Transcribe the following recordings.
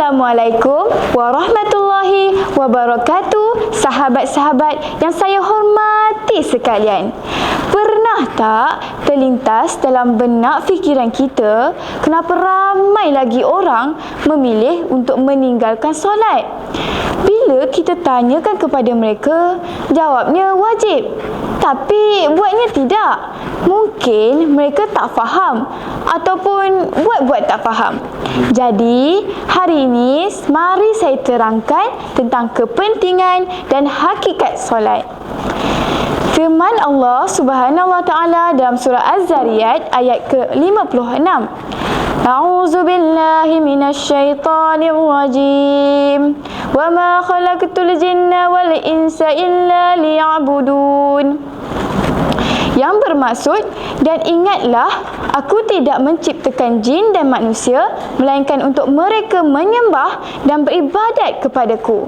Assalamualaikum warahmatullahi wabarakatuh, sahabat-sahabat yang saya hormati sekalian. Pernah tak terlintas dalam benak fikiran kita kenapa ramai lagi orang memilih untuk meninggalkan solat? Bila kita tanyakan kepada mereka, jawabnya wajib. Tapi buatnya tidak. Mungkin mereka tak faham ataupun buat-buat tak faham. Jadi, hari ini mari saya terangkan tentang kepentingan dan hakikat solat. Firman Allah Subhanahu wa taala dalam surah Az-Zariyat ayat ke-56. A'udzu billahi minasyaitonir rajim. Wa ma khalaqtul jinna wal insa illa liya'budun. Yang bermaksud, dan ingatlah, aku tidak menciptakan jin dan manusia melainkan untuk mereka menyembah dan beribadat kepadaku.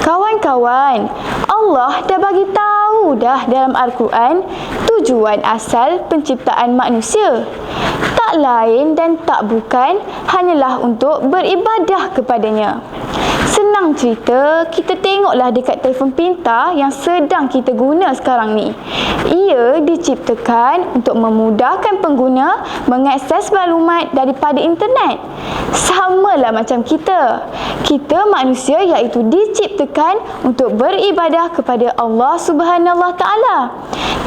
Kawan-kawan, Allah dah bagi tahu dah dalam Al-Quran tujuan asal penciptaan manusia. Tak lain dan tak bukan hanyalah untuk beribadah kepadanya. Senang cerita, kita tengoklah dekat telefon pintar yang sedang kita guna sekarang ni. Ia diciptakan untuk memudahkan pengguna mengakses maklumat daripada internet. Samalah macam kita. Kita manusia iaitu diciptakan untuk beribadah kepada Allah Subhanahu wa taala.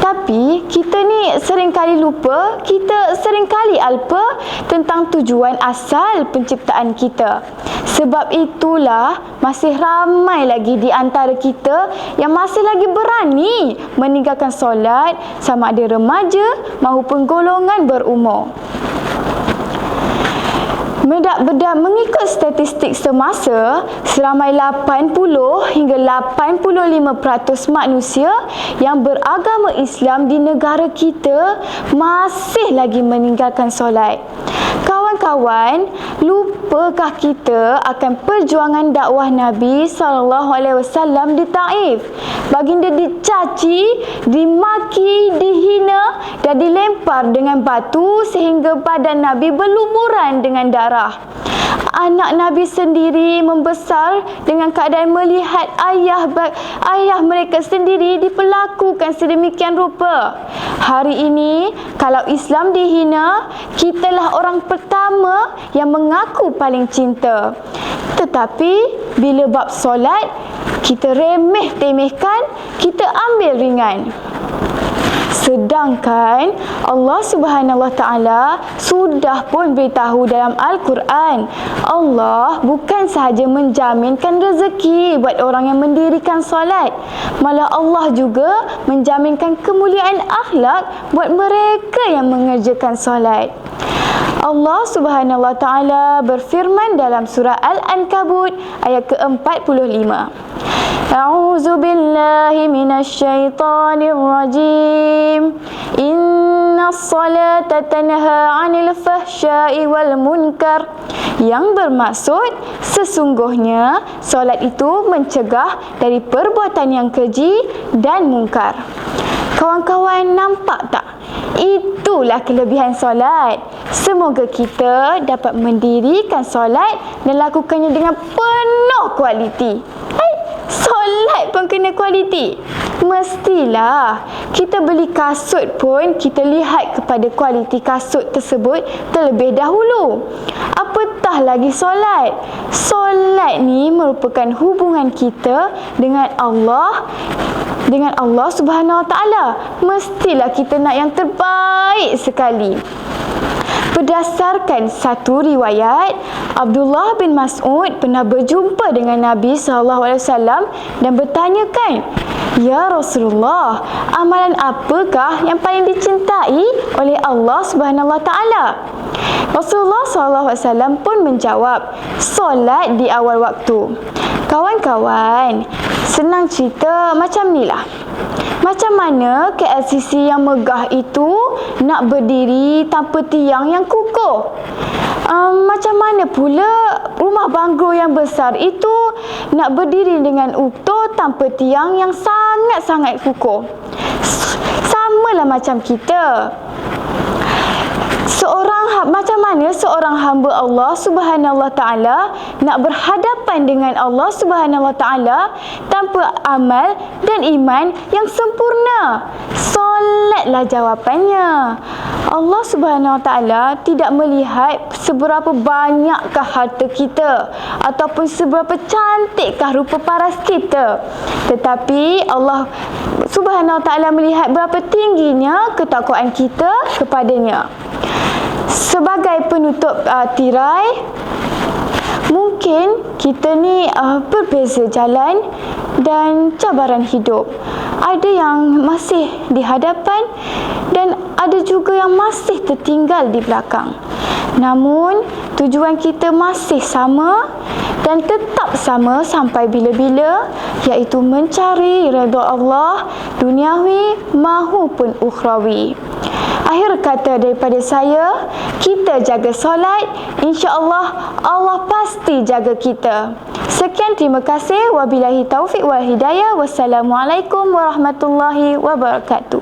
Tapi kita ni seringkali lupa, kita seringkali alpa tentang tujuan asal penciptaan kita. Sebab itulah masih ramai lagi di antara kita yang masih lagi berani meninggalkan solat, sama ada remaja maupun golongan berumur. Mengikut statistik semasa, seramai 80 hingga 85% manusia yang beragama Islam di negara kita masih lagi meninggalkan solat. Kawan-kawan, lupakah kita akan perjuangan dakwah Nabi SAW di Taif? Baginda dicaci, dimaki, dihina dan dilempar dengan batu sehingga badan Nabi berlumuran dengan darah. Anak Nabi sendiri membesar dengan keadaan melihat ayah mereka sendiri diperlakukan sedemikian rupa. Hari ini, kalau Islam dihina, kitalah orang pertama yang mengaku paling cinta. Tetapi, bila bab solat, kita remeh-temehkan, kita ambil ringan. Sedangkan Allah Subhanahu wa taala sudah pun beritahu dalam Al-Quran, Allah bukan sahaja menjaminkan rezeki buat orang yang mendirikan solat, malah Allah juga menjaminkan kemuliaan akhlak buat mereka yang mengerjakan solat. Allah Subhanahu wa taala berfirman dalam surah Al-Ankabut ayat ke-45. A'udzu billahi minasyaitonir rajim. Innas salata tanha 'anil fahsya'i wal munkar. Yang bermaksud, sesungguhnya solat itu mencegah dari perbuatan yang keji dan mungkar. Kawan-kawan, nampak tak? Itulah kelebihan solat. Semoga kita dapat mendirikan solat dan lakukannya dengan penuh kualiti. Solat pun kena kualiti. Mestilah kita beli kasut pun kita lihat kepada kualiti kasut tersebut terlebih dahulu. Apatah lagi solat. Solat ni merupakan hubungan kita dengan Allah Subhanahu wa taala. Mestilah kita nak yang terbaik sekali. Berdasarkan satu riwayat, Abdullah bin Mas'ud pernah berjumpa dengan Nabi SAW dan bertanyakan, "Ya Rasulullah, amalan apakah yang paling dicintai oleh Allah Subhanahu wa taala?" Rasulullah SAW pun menjawab, "Solat di awal waktu." Kawan-kawan, senang cerita macam ni lah. Macam mana KLCC yang megah itu nak berdiri tanpa tiang yang kukuh? Macam mana pula rumah banglo yang besar itu nak berdiri dengan utuh tanpa tiang yang sangat-sangat kukuh? Samalah macam kita. Macam mana seorang hamba Allah Subhanahu Wa Taala nak berhadapan dengan Allah Subhanahu Wa Taala tanpa amal dan iman yang sempurna? Solatlah jawapannya. Allah Subhanahu Wa Taala tidak melihat seberapa banyakkah harta kita ataupun seberapa cantikkah rupa paras kita, tetapi Allah Subhanahu Wa Taala melihat berapa tingginya ketakwaan kita kepadanya. Sebagai penutup tirai, mungkin kita ni berbeza jalan dan cabaran hidup. Ada yang masih di hadapan dan ada juga yang masih tertinggal di belakang. Namun tujuan kita masih sama dan tetap sama sampai bila-bila, iaitu mencari redha Allah duniawi mahupun ukhrawi. Akhir kata daripada saya, kita jaga solat, insya-Allah Allah pasti jaga kita. Sekian, terima kasih. Wabillahi taufiq wal hidayah. Wassalamualaikum warahmatullahi wabarakatuh.